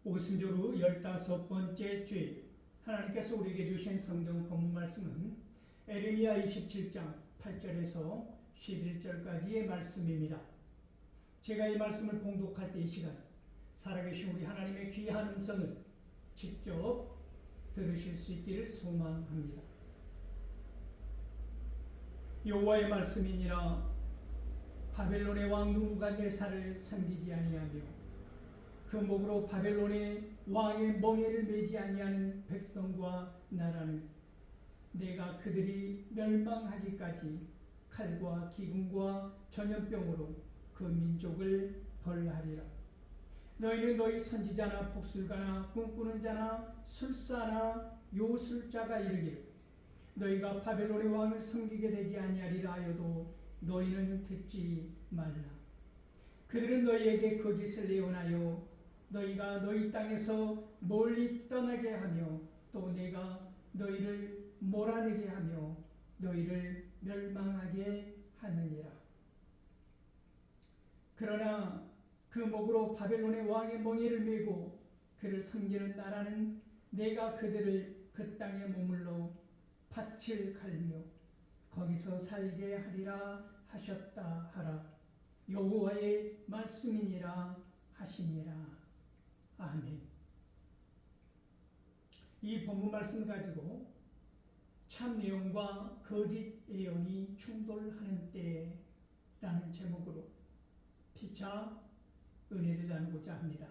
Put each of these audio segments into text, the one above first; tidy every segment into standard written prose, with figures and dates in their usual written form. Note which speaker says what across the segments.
Speaker 1: 오순절 후 15번째 주일, 하나님께서 우리에게 주신 성경 본문 말씀은 에레미야 27장 8절에서 11절까지의 말씀입니다. 제가 이 말씀을 봉독할 때 이 시간 살아계신 우리 하나님의 귀한 음성을 직접 들으실 수 있기를 소망합니다. 여호와의 말씀이니라. 바벨론의 왕 느부갓네살을 섬기지 아니하며 그 목으로 바벨론의 왕의 멍에를 매지 아니하는 백성과 나라는 내가 그들이 멸망하기까지 칼과 기근과 전염병으로 그 민족을 벌하리라. 너희는 너희 선지자나 복술가나 꿈꾸는 자나 술사나 요술자가 이르기를 너희가 바벨론의 왕을 섬기게 되지 아니하리라 하여도 너희는 듣지 말라. 그들은 너희에게 거짓을 예언하여 너희가 너희 땅에서 멀리 떠나게 하며 또 내가 너희를 몰아내게 하며 너희를 멸망하게 하느니라. 그러나 그 목으로 바벨론의 왕의 멍에를 메고 그를 섬기는 나라는 내가 그들을 그 땅에 머물러 밭을 갈며 거기서 살게 하리라 하셨다 하라. 여호와의 말씀이니라 하시니라. 아멘. 이 본문 말씀 가지고 참 예언과 거짓 예언이 충돌하는 때라는 제목으로 피차 은혜를 나누고자 합니다.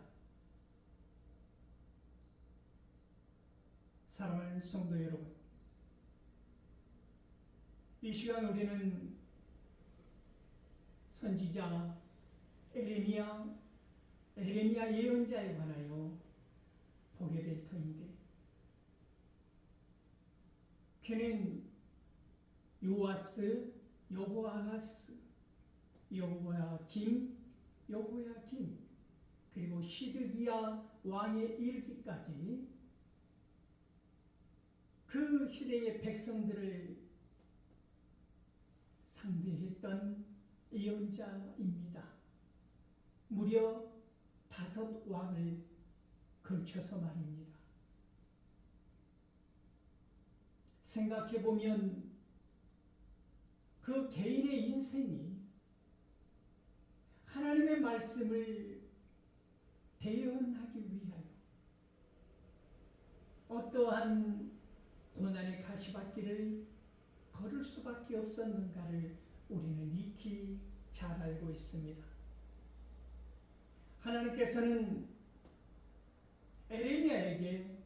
Speaker 1: 사랑하는 성도 여러분, 이 시간 우리는 선지자 에레미야 예언자에 관하여 보게 될 터인데, 그는 요아스, 여호아하스, 여호야김, 그리고 시드기야 왕에 이르기까지 그 시대의 백성들을 상대했던 예언자입니다. 무려 5왕을 걸쳐서 말입니다. 생각해보면 그 개인의 인생이 하나님의 말씀을 대언하기 위하여 어떠한 고난의 가시밭길을 걸을 수밖에 없었는가를 우리는 익히 잘 알고 있습니다. 하나님께서는 에레미야에게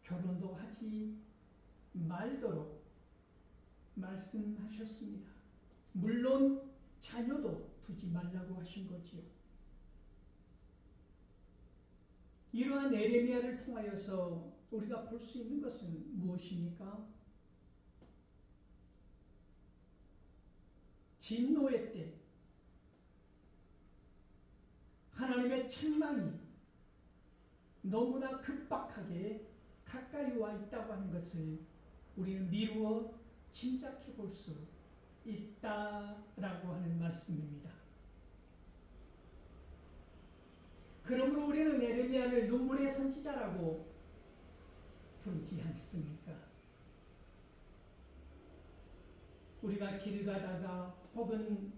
Speaker 1: 결혼도 하지 말도록 말씀하셨습니다. 물론 자녀도 두지 말라고 하신 거지요. 이러한 에레미야를 통하여서 우리가 볼 수 있는 것은 무엇입니까? 진노의 때 하나님의 책망이 너무나 급박하게 가까이 와 있다고 하는 것을 우리는 미루어 짐작해 볼 수 있다라고 하는 말씀입니다. 그러므로 우리는 에레미야를 눈물의 선지자라고 부르지 않습니까? 우리가 길 가다가 혹은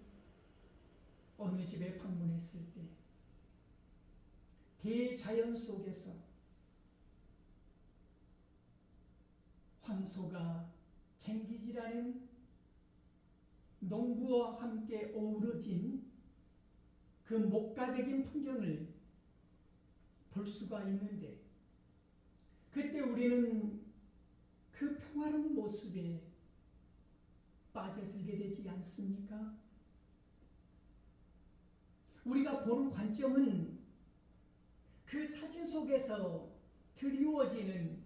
Speaker 1: 어느 집에 방문했을 때 대자연 속에서 황소가 쟁기질하는 농부와 함께 어우러진 그 목가적인 풍경을 볼 수가 있는데, 그때 우리는 그 평화로운 모습에 빠져들게 되지 않습니까? 우리가 보는 관점은 그 사진 속에서 드리워지는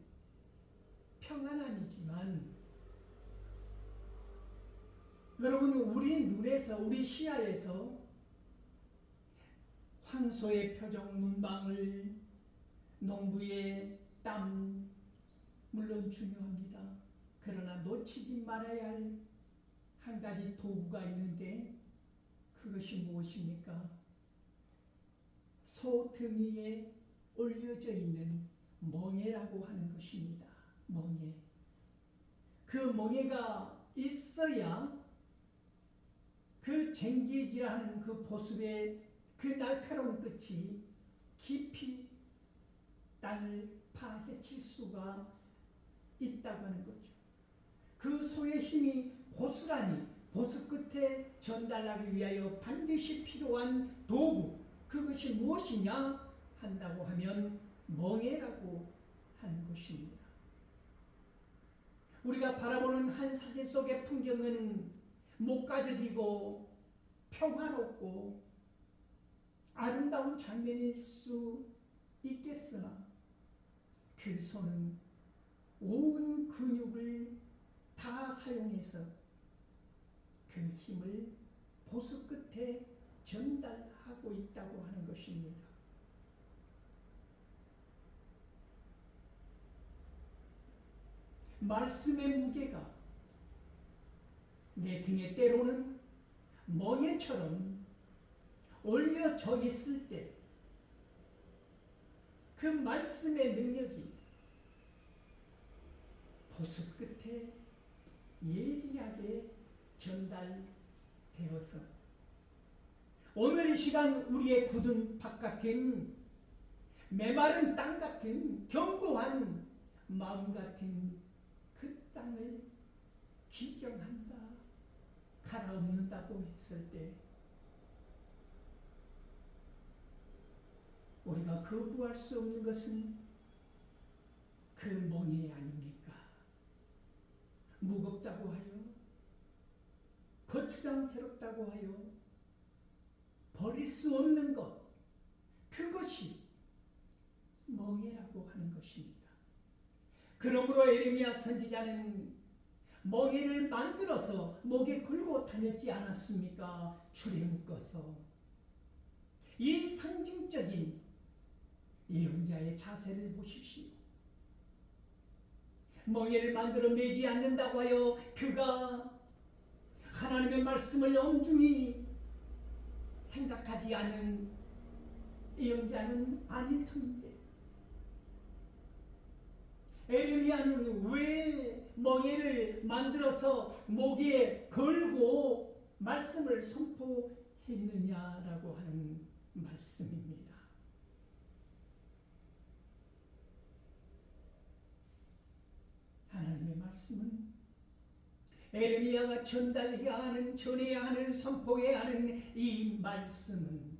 Speaker 1: 평안함이지만, 여러분, 우리 눈에서, 우리 시야에서 황소의 표정 문방울, 농부의 땀, 물론 중요합니다. 그러나 놓치지 말아야 할 한 가지 도구가 있는데, 그것이 무엇입니까? 소 등 위에 올려져 있는 멍에라고 하는 것입니다. 멍에. 그 멍에가 있어야 그 쟁기질하는 그 보습의 그 날카로운 끝이 깊이 땅을 파헤칠 수가 있다고 하는 거죠. 그 소의 힘이 고스란히 보습 끝에 전달하기 위하여 반드시 필요한 도구, 그것이 무엇이냐 한다고 하면 멍에라고 하는 것입니다. 우리가 바라보는 한 사진 속의 풍경은 목가적이고 평화롭고 아름다운 장면일 수 있겠으나 그 손은 온 근육을 다 사용해서 그 힘을 보습 끝에 전달하고 있다고 하는 것입니다. 말씀의 무게가 내 등에 때로는 멍에처럼 올려져 있을 때 그 말씀의 능력이 보습 끝에 예리하게 전달되어서 오늘 이 시간 우리의 굳은 밭 같은 메마른 땅 같은 견고한 마음 같은 그 땅을 기경한다, 갈아엎는다고 했을 때 우리가 거부할 수 없는 것은 그 멍에 아닙니까? 무겁다고 하여, 거추장스럽다고 하여 버릴 수 없는 것, 그것이 멍에라고 하는 것입니다. 그러므로 예레미야 선지자는 멍에를 만들어서 목에 걸고 다녔지 않았습니까? 줄에 묶어서. 이 상징적인 예언자의 자세를 보십시오. 멍에를 만들어 매지 않는다고 하여 그가 하나님의 말씀을 엄중히 생각하지 않은 예언자는 아닐 터인데, 예레미야는 왜 멍에를 만들어서 목에 걸고 말씀을 선포했느냐라고 하는 말씀입니다. 하나님의 말씀은 예레미야가 전달해야 하는, 전해야 하는, 선포해야 하는 이 말씀은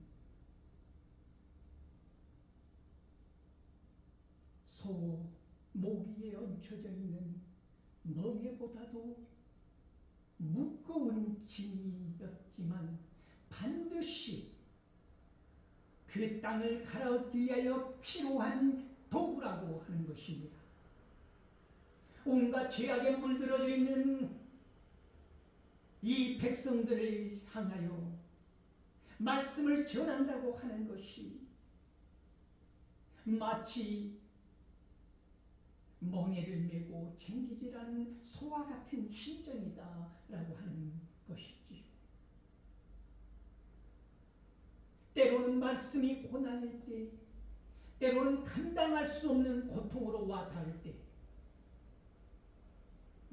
Speaker 1: 소 목 위에 얹혀져 있는 멍에보다도 무거운 짐이었지만 반드시 그 땅을 갈아엎기 위하여 필요한 도구라고 하는 것입니다. 온갖 죄악에 물들어져 있는 이 백성들을 향하여 말씀을 전한다고 하는 것이 마치 멍에를 메고 쟁기질하는 소와 같은 심정이다라고 하는 것이지요. 때로는 말씀이 고난일 때, 때로는 감당할 수 없는 고통으로 와 닿을 때,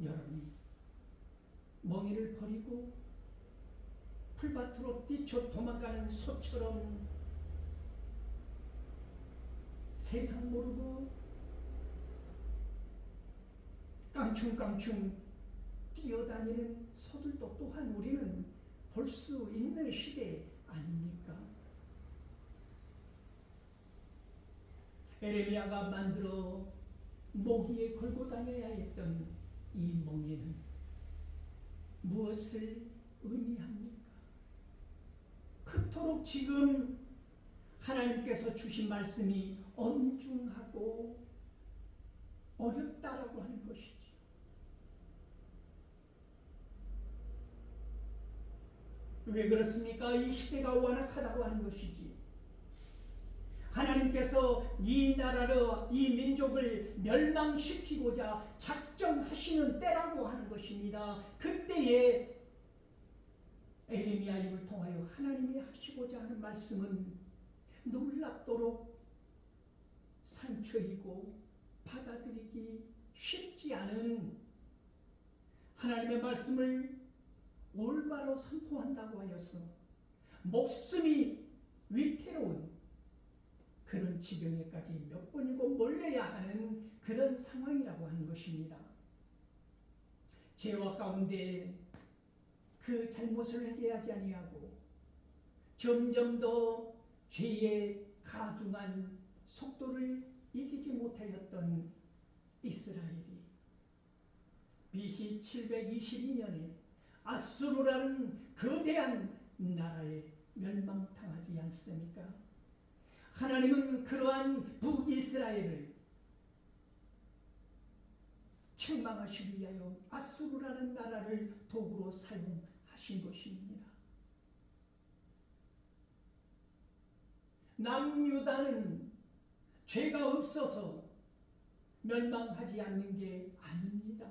Speaker 1: 여러분이 멍에를 버리고 풀밭으로 뛰쳐 도망가는 소처럼 세상 모르고 깡충깡충 뛰어다니는 소들도 또한 우리는 볼 수 있는 시대 아닙니까? 에레미야가 만들어 목 위에 걸고 다녀야 했던 이 멍에는 무엇을 의미합니까? 그토록 지금 하나님께서 주신 말씀이 엄중하고 어렵다라고 하는 것이죠. 왜 그렇습니까? 이 시대가 완악하다고 하는 것이지. 하나님께서 이 나라를, 이 민족을 멸망시키고자 작정하시는 때라고 하는 것입니다. 그때에 에레미야 입을 통하여 하나님이 하시고자 하는 말씀은 놀랍도록 상처이고 받아들이기 쉽지 않은 하나님의 말씀을 올바로 선포한다고 하여서 목숨이 위태로운 그런 지경에까지 몇 번이고 몰려야 하는 그런 상황이라고 하는 것입니다. 죄와 가운데 그 잘못을 회개하지 아니하고 점점 더 죄의 가중한 속도를 이기지 못하였던 이스라엘이 BC 722년에 아수르라는 거대한 나라에 멸망당하지 않습니까? 하나님은 그러한 북이스라엘을 책망하시기 위하여 아수르라는 나라를 도구로 사용하신 것입니다. 남유다는 죄가 없어서 멸망하지 않는 게 아닙니다.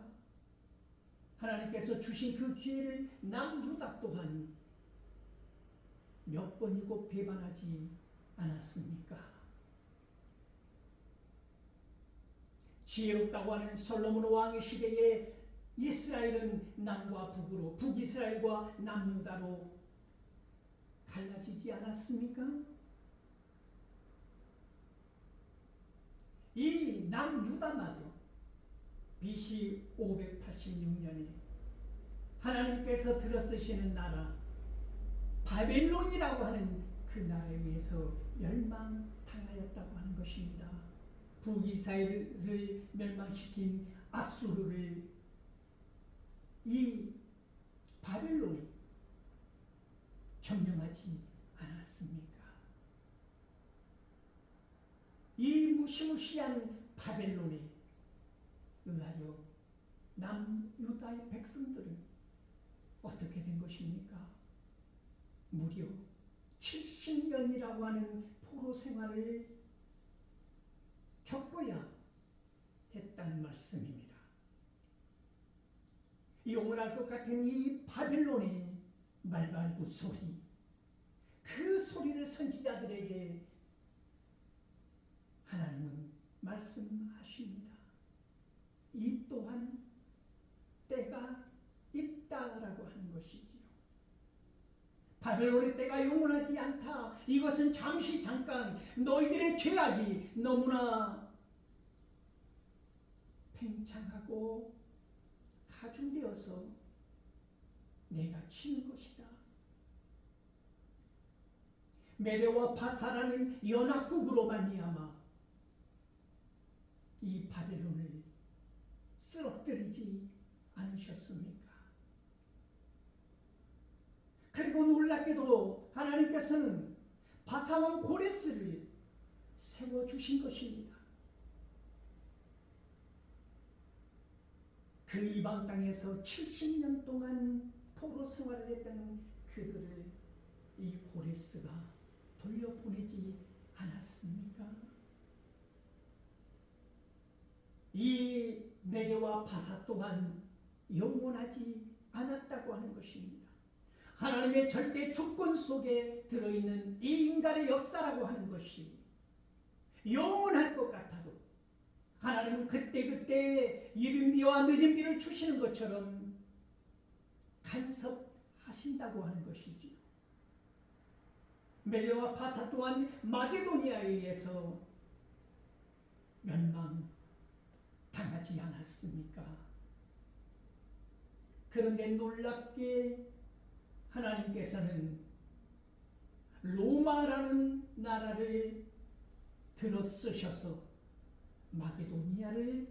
Speaker 1: 하나님께서 주신 그 기회를 남유다 또한 몇 번이고 배반하지 않았습니까? 지혜롭다고 하는 솔로몬 왕의 시대에 이스라엘은 남과 북으로, 북이스라엘과 남유다로 갈라지지 않았습니까? 이 남유다마저 BC 586년에 하나님께서 들어쓰시는 나라 바벨론이라고 하는 그 나라에 의해서 멸망당하였다고 하는 것입니다. 북이스라엘을 멸망시킨 아수르를 이 바벨론이 점령하지 않았습니까? 이 무시무시한 바벨론에 의하여 남유다의 백성들은 어떻게 된 것입니까? 무려 70년이라고 하는 포로 생활을 겪어야 했다는 말씀입니다. 영원할 것 같은 이 바벨론의 말발굽 소리, 그 소리를 선지자들에게 하나님은 말씀하십니다. 이 또한 때가 있다라고 하는 것이지요. 바벨론의 때가 영원하지 않다. 이것은 잠시 잠깐 너희들의 죄악이 너무나 팽창하고 가중되어서 내가 치는 것이다. 메대와 바사라는 연합국으로 말미암아 이 바벨론을 쓰러뜨리지 않으셨습니까? 그리고 놀랍게도 하나님께서는 바사왕 고레스를 세워주신 것입니다. 그 이방 땅에서 70년 동안 포로 생활을 했던 그들을 이 고레스가 돌려보내지 않았습니까? 이 메대와 바사 또한 영원하지 않았다고 하는 것입니다. 하나님의 절대 주권 속에 들어있는 이 인간의 역사라고 하는 것이 영원할 것 같아도 하나님은 그때그때 이른 비와 늦은 비를 주시는 것처럼 간섭하신다고 하는 것이지요. 메대와 바사 또한 마게도니아에 의해서 멸망당하지 않았습니까? 그런데 놀랍게 하나님께서는 로마라는 나라를 들어 쓰셔서 마게도니아를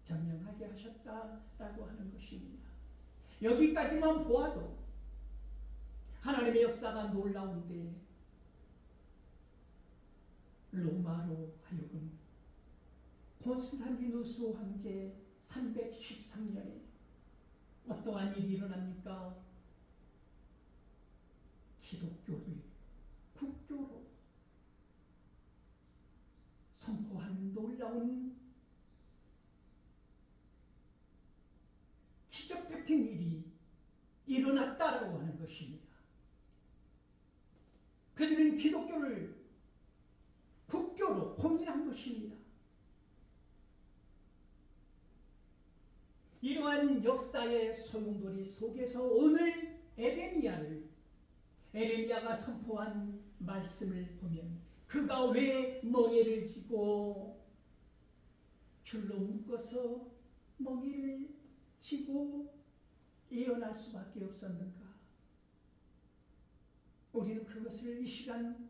Speaker 1: 점령하게 하셨다라고 하는 것입니다. 여기까지만 보아도 하나님의 역사가 놀라운데 로마로 하여금 콘스탄티누스 황제 313년에 어떠한 일이 일어납니까? 기독교를 국교로 선포하는 놀라운 기적 같은 일이 일어났다라고 하는 것입니다. 오래동안 역사의 소용돌이 속에서 오늘 에레미야가 선포한 말씀을 보면 그가 왜 멍에를 지고 줄로 묶어서 멍에를 지고 예언할 수밖에 없었는가? 우리는 그것을 이 시간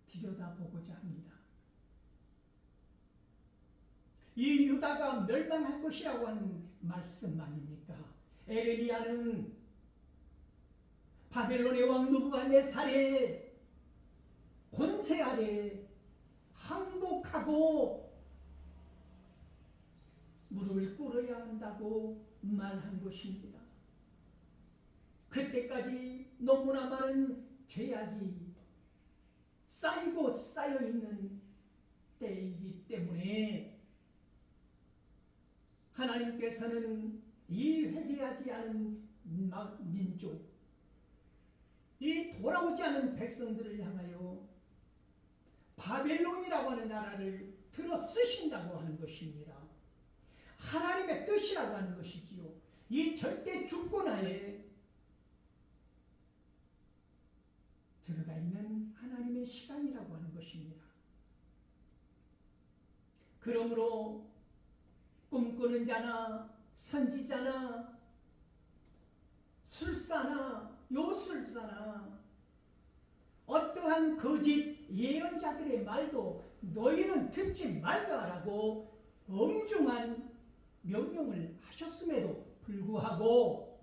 Speaker 1: 들여다보고자 합니다. 이 유다가 멸망할 것이라고 하는 말씀 아닙니까? 에레미야는 바벨론의 왕 느부갓네살의 권세 아래 항복하고 무릎을 꿇어야 한다고 말한 것입니다. 그때까지 너무나 많은 죄악이 쌓이고 쌓여있는 때이기 때문에 하나님께서는 이 회개하지 않은 민족, 이 돌아오지 않은 백성들을 향하여 바벨론이라고 하는 나라를 들어 쓰신다고 하는 것입니다. 하나님의 뜻이라고 하는 것이지요. 이 절대 주권하에 들어가 있는 하나님의 시간이라고 하는 것입니다. 그러므로 꿈꾸는 자나 선지자나 술사나 요술사나 어떠한 거짓 예언자들의 말도 너희는 듣지 말라라고 엄중한 명령을 하셨음에도 불구하고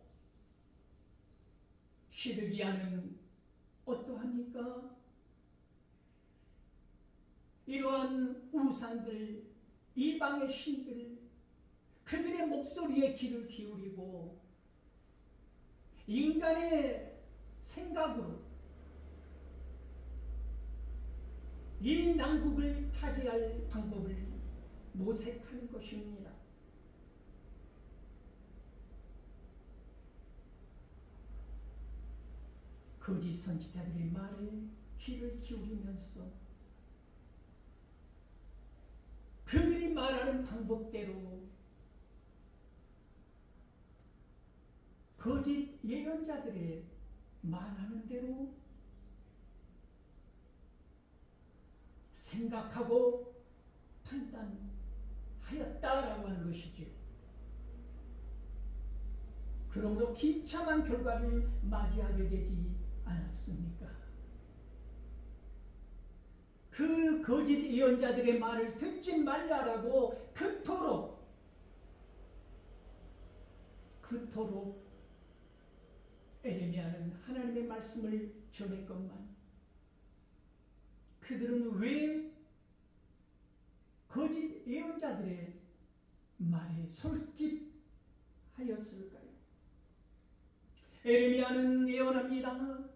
Speaker 1: 시드기야는 어떠합니까? 이러한 우상들, 이방의 신들, 그들의 목소리에 귀를 기울이고 인간의 생각으로 이 난국을 타개할 방법을 모색하는 것입니다. 거짓 선지자들의 말에 귀를 기울이면서 그들이 말하는 방법대로 거짓 예언자들의 말하는 대로 생각하고 판단하였다라고 하는 것이지요. 그러므로 비참한 결과를 맞이하게 되지 않았습니까? 그 거짓 예언자들의 말을 듣지 말라라고 그토록 에레미야는 하나님의 말씀을 전했건만 그들은 왜 거짓 예언자들의 말에 솔깃하였을까요? 에레미야는 예언합니다.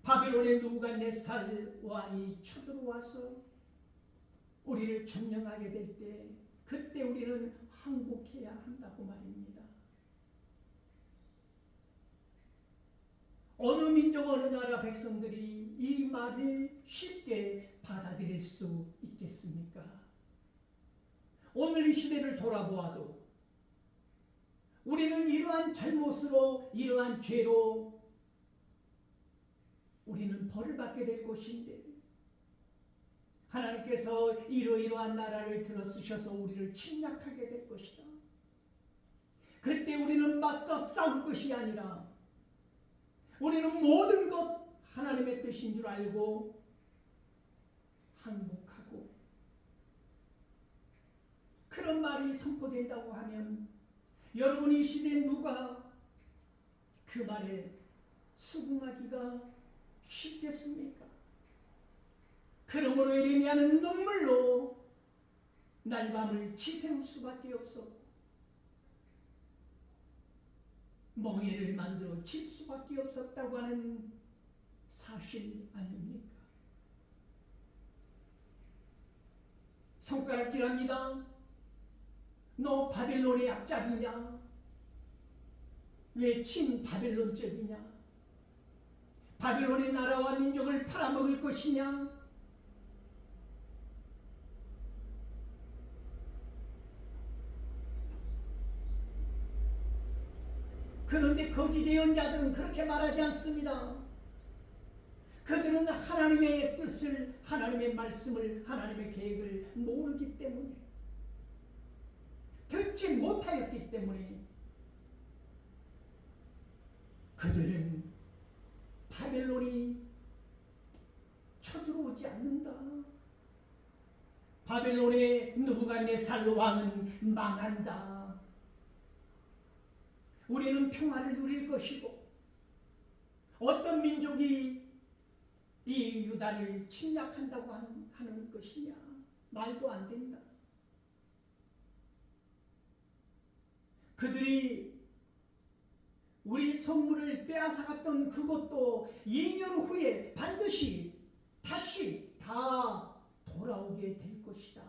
Speaker 1: 바벨론의 느부갓네살 왕이 쳐들어와서 우리를 점령하게 될 때 그때 우리는 항복해야 한다고 말입니다. 어느 민족 어느 나라 백성들이 이 말을 쉽게 받아들일 수 있겠습니까? 오늘 이 시대를 돌아보아도 우리는 이러한 잘못으로 이러한 죄로 우리는 벌을 받게 될 것인데 하나님께서 이러이러한 나라를 들어 쓰셔서 우리를 침략하게 될 것이다. 그때 우리는 맞서 싸울 것이 아니라 우리는 모든 것 하나님의 뜻인 줄 알고 항복하고 그런 말이 선포된다고 하면 여러분 이 시대에 누가 그 말에 수긍하기가 쉽겠습니까? 그러므로 에레미야는 눈물로 날밤을 지새울 수밖에 없었고 멍에를 만들어 칠 수밖에 없었다고 하는 사실 아닙니까? 손가락질합니다. 너 바벨론의 약잡이냐? 왜 친바벨론적이냐? 바벨론의 나라와 민족을 팔아먹을 것이냐? 그런데 거짓 예언자들은 그렇게 말하지 않습니다. 그들은 하나님의 뜻을, 하나님의 말씀을, 하나님의 계획을 모르기 때문에, 듣지 못하였기 때문에 그들은 바벨론이 쳐들어오지 않는다. 바벨론의 느부갓네살 왕은 망한다. 우리는 평화를 누릴 것이고, 어떤 민족이 이 유다를 침략한다고 하는 것이냐? 말도 안 된다. 그들이 우리 선물을 빼앗아갔던 그것도 2년 후에 반드시 다시 다 돌아오게 될 것이다.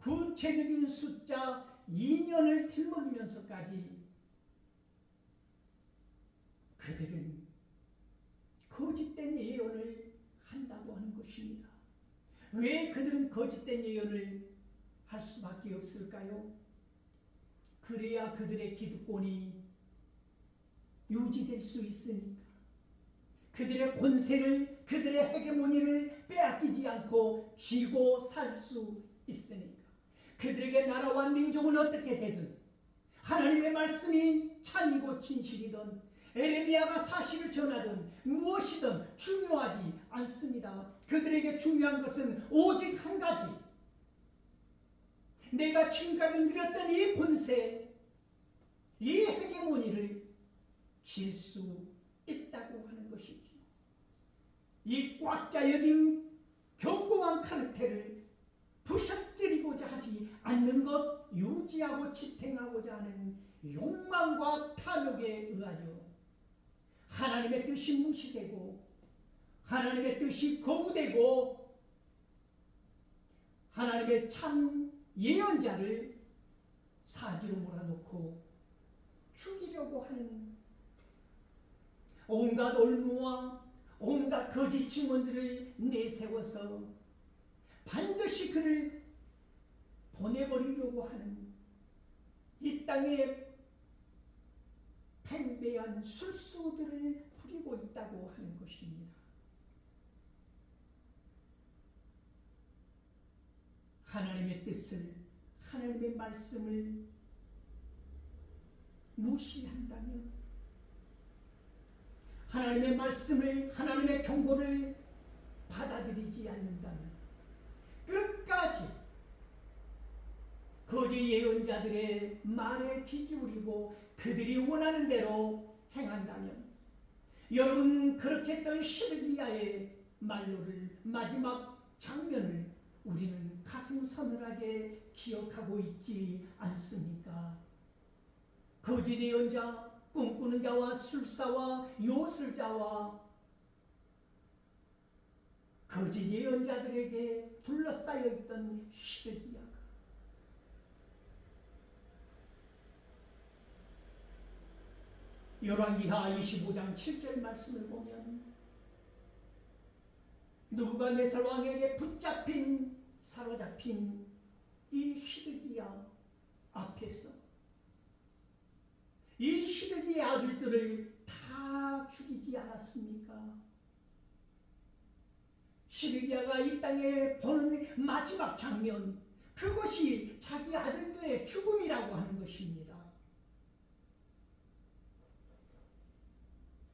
Speaker 1: 구체적인 숫자 2년을 들먹이면서까지 그들은 거짓된 예언을 한다고 하는 것입니다. 왜 그들은 거짓된 예언을 할 수밖에 없을까요? 그래야 그들의 기득권이 유지될 수 있으니까. 그들의 권세를, 그들의 헤게모니를 빼앗기지 않고 쥐고 살 수 있으니까. 그들에게 나라와 민족은 어떻게 되든, 하나님의 말씀이 참이고 진실이든, 에레미야가 사실을 전하든 무엇이든 중요하지 않습니다. 그들에게 중요한 것은 오직 한 가지, 내가 지금까지 누렸던 이 권세, 이 헤게모니를 질 수 있다고 하는 것이죠. 이 꽉 짜여진 견고한 카르텔을 부셔뜨리고자 하지 않는 것, 유지하고 지탱하고자 하는 욕망과 탐욕에 의하여 하나님의 뜻이 무시되고, 하나님의 뜻이 거부되고, 하나님의 참 예언자를 사지로 몰아놓고 죽이려고 하는 온갖 올무와 온갖 거짓 증언들을 내세워서 반드시 그를 보내버리려고 하는 이 땅에 팽배한 술수들을 부리고 있다고 하는 것입니다. 하나님의 뜻을, 하나님의 말씀을 무시한다면, 하나님의 말씀을, 하나님의 경고를 받아들이지 않는다면, 끝까지 거짓 예언자들의 말에 귀 기울이고 그들이 원하는 대로 행한다면, 여러분, 그렇게 했던 시드기야의 말로를, 마지막 장면을 우리는 가슴 서늘하게 기억하고 있지 않습니까? 거짓 예언자, 꿈꾸는 자와 술사와 요술자와 거짓 예언자들에게 둘러싸여 있던 시드기야가 열왕기하 25장 7절 말씀을 보면, 느부갓네살 왕에게 사로잡힌 이 시드기야 앞에서 이 시드기의 아들들을 다 죽이지 않았습니까? 시드기야가 이 땅에 보는 마지막 장면, 그것이 자기 아들들의 죽음이라고 하는 것입니다.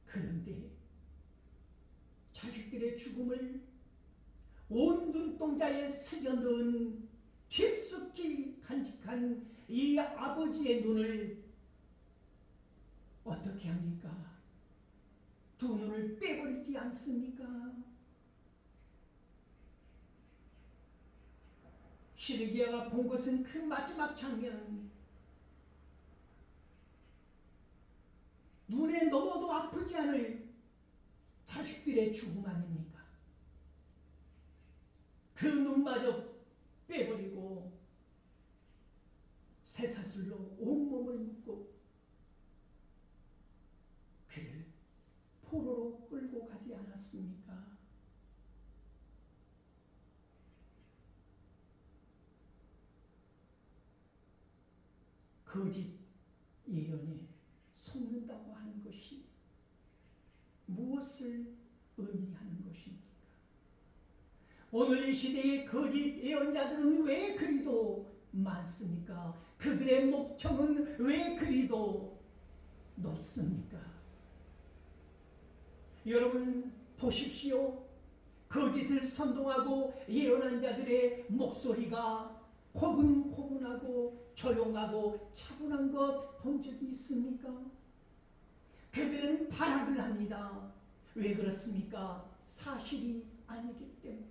Speaker 1: 그런데 자식들의 죽음을 온 눈동자에 새겨넣은 깊숙이 간직한 이 아버지의 눈을 어떻게 합니까? 두 눈을 빼버리지 않습니까? 시드기야가 본 것은 그 마지막 장면, 눈에 넣어도 아프지 않을 자식들의 죽음 아닙니까? 그 눈마저 빼버리고 쇠사슬로 온몸을 묶고 그를 포로로 끌고 가지 않았습니까? 거짓 예언에 속는다고 하는 것이 무엇을 의미하는 것입니까? 오늘 이 시대의 거짓 예언자들은 왜 그리도 많습니까? 그들의 목청은 왜 그리도 높습니까? 여러분 보십시오. 거짓을 선동하고 예언한 자들의 목소리가 고분고분하고 조용하고 차분한 것 본 적이 있습니까? 그들은 발악을 합니다. 왜 그렇습니까? 사실이 아니기 때문에,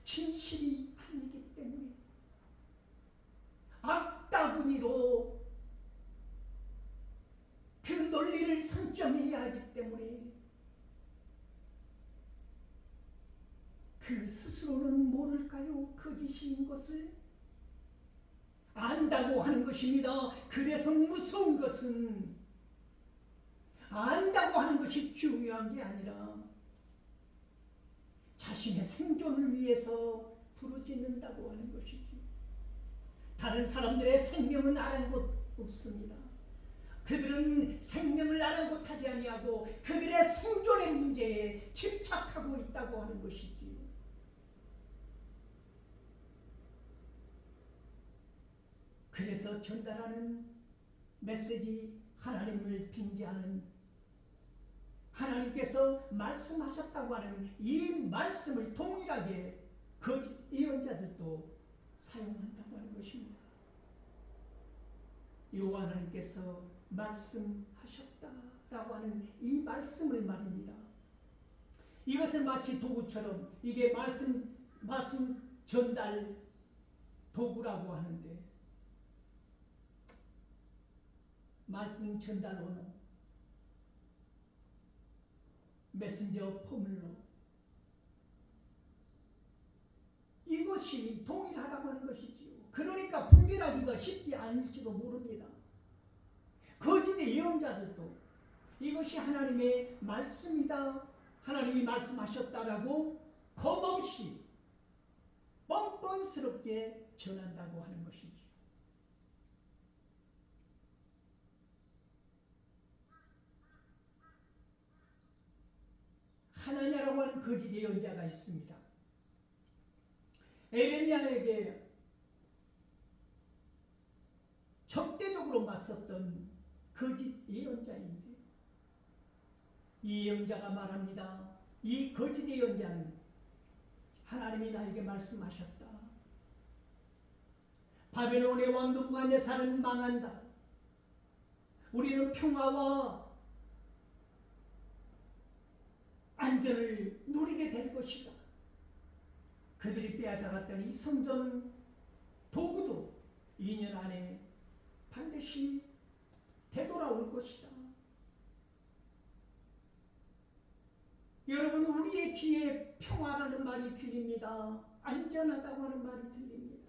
Speaker 1: 진실이 아니기 때문에, 악다구니로 그 논리를 선점해야 하기 때문에 그 스스로는 모를까요? 거짓인 것을 안다고 하는 것입니다. 그래서 무서운 것은 안다고 하는 것이 중요한 게 아니라 자신의 생존을 위해서 부르짖는다고 하는 것이죠. 다른 사람들의 생명은 아랑곳 없습니다. 그들은 생명을 아랑곳하지 아니하고 그들의 생존의 문제에 집착하고 있다고 하는 것이지요. 그래서 전달하는 메시지, 하나님을 빙자하는, 하나님께서 말씀하셨다고 하는 이 말씀을 동일하게 거짓 예언자들도 사용한다고 하는 것입니다. 여호와 하나님께서 말씀하셨다라고 하는 이 말씀을 말입니다. 이것을 마치 도구처럼, 이게 말씀 전달 도구라고 하는데, 말씀 전달 언어, 메신저 포뮬러, 이것이 동일하다고 하는 것이지요. 그러니까 분별하기가 쉽지 않을지도 모릅니다. 거짓의 예언자들도 이것이 하나님의 말씀이다, 하나님이 말씀하셨다라고 겁없이 뻔뻔스럽게 전한다고 하는 것이지요. 하나냐라고 하는 거짓 예언자가 있습니다. 에레미야에게 적대적으로 맞섰던 거짓 예언자인데, 이 예언자가 말합니다. 이 거짓 예언자는 하나님이 나에게 말씀하셨다. 바벨론의 왕 느부갓네살은 망한다. 우리는 평화와 안전을 누리게 될 것이다. 그들이 빼앗아갔던 이 성전 도구도 2년 안에 반드시 되돌아올 것이다. 여러분, 우리의 귀에 평화라는 말이 들립니다. 안전하다고 하는 말이 들립니다.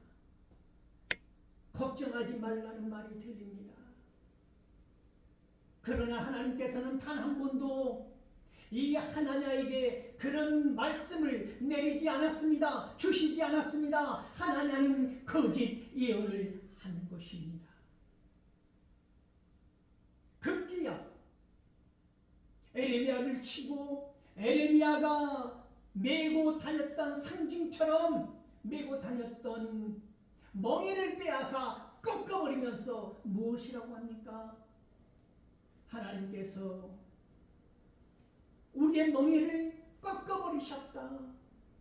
Speaker 1: 걱정하지 말라는 말이 들립니다. 그러나 하나님께서는 단 한 번도 이 하나냐에게 그런 말씀을 내리지 않았습니다. 주시지 않았습니다. 하나냐는 거짓 예언을 하는 것입니다. 급기야 에레미야를 치고 에레미야가 메고 다녔던 상징처럼 메고 다녔던 멍에를 빼앗아 꺾어버리면서 무엇이라고 합니까? 하나님께서 우리의 멍에를 꺾어버리셨다.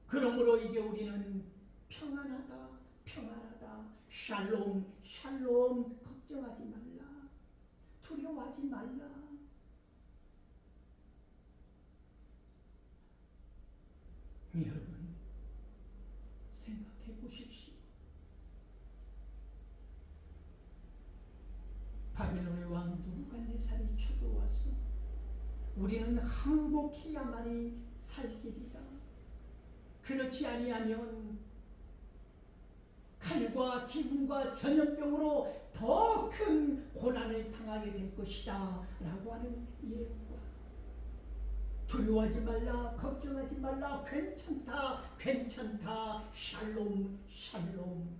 Speaker 1: 그러므로 이제 우리는 평안하다, 평안하다. 샬롬, 샬롬. 걱정하지 말라, 두려워하지 말라. 여러분, 생각해 보십시오. 바벨론의 왕 느부갓네살이 쳐들어왔어. 우리는 항복해야만이 살 길이다. 그렇지 아니하면 칼과 기근과 전염병으로 더 큰 고난을 당하게 될 것이다 라고 하는 예언과, 두려워하지 말라, 걱정하지 말라, 괜찮다, 괜찮다, 샬롬, 샬롬.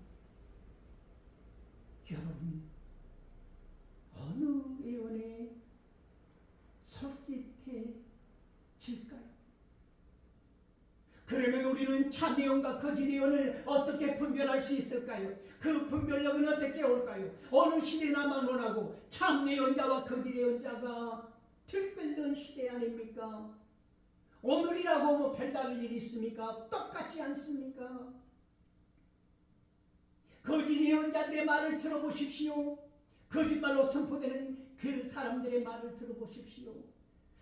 Speaker 1: 여러분, 어느 예언에 솔깃해질까요? 그러면 우리는 참 예언과 거짓 예언을 어떻게 분별할 수 있을까요? 그 분별력은 어떻게 올까요? 어느 시대나 막론하고 참 예언자와 거짓 예언자가 들끓는 시대 아닙니까? 오늘이라고 뭐 별다른 일이 있습니까? 똑같지 않습니까? 거짓 예언자들의 말을 들어보십시오. 거짓말로 선포되는 그 사람들의 말을 들어보십시오.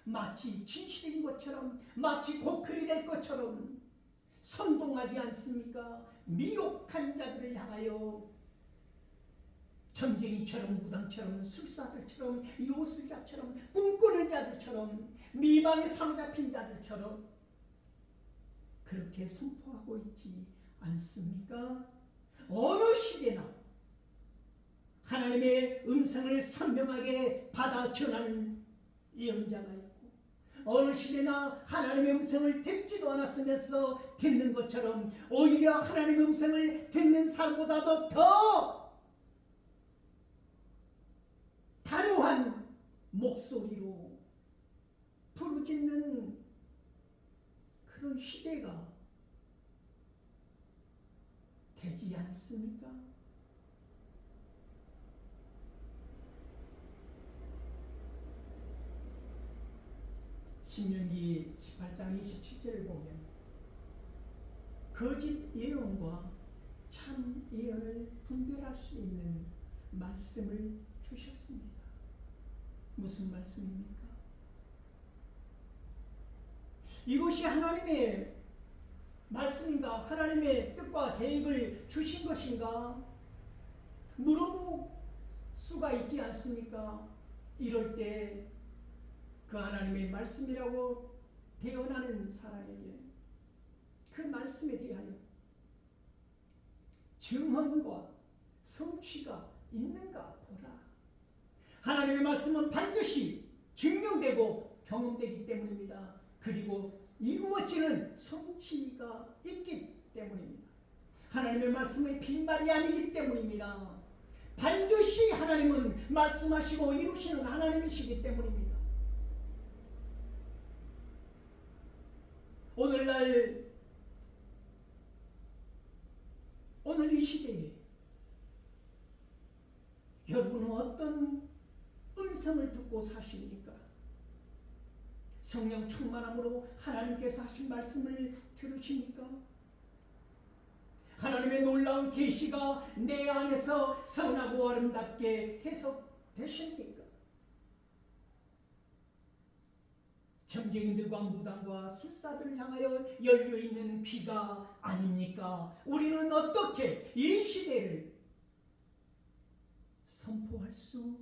Speaker 1: 마치 진실인 것처럼, 마치 고퀄이 될 것처럼 선동하지 않습니까? 미혹한 자들을 향하여 점쟁이처럼, 무당처럼, 술사들처럼, 요술자처럼, 꿈꾸는 자들처럼, 미망에 사로잡힌 자들처럼 그렇게 선포하고 있지 않습니까? 어느 시대나 하나님의 음성을 선명하게 받아 전하는 예언자가 있고, 어느 시대나 하나님의 음성을 듣지도 않았으면서 듣는 것처럼 오히려 하나님의 음성을 듣는 사람보다도 더 단호한 목소리로 부르짖는 그런 시대가 되지 않습니까? 신명기 18장 27절을 보면 거짓 예언과 참 예언을 분별할 수 있는 말씀을 주셨습니다. 무슨 말씀입니까? 이것이 하나님의 말씀인가? 하나님의 뜻과 계획을 주신 것인가? 물어볼 수가 있지 않습니까? 이럴 때 그 하나님의 말씀이라고 대언하는 사람에게 그 말씀에 대하여 증언과 성취가 있는가 보라. 하나님의 말씀은 반드시 증명되고 경험되기 때문입니다. 그리고 이루어지는 성취가 있기 때문입니다. 하나님의 말씀의 빈말이 아니기 때문입니다. 반드시 하나님은 말씀하시고 이루시는 하나님이시기 때문입니다. 오늘날 오늘 이 시대에 여러분은 어떤 음성을 듣고 사십니까? 성령 충만함으로 하나님께서 하신 말씀을 들으십니까? 하나님의 놀라운 계시가 내 안에서 선하고 아름답게 해석되십니까? 점쟁이들과 무당과 술사들을 향하여 열려있는 귀가 아닙니까? 우리는 어떻게 이 시대를 선포할 수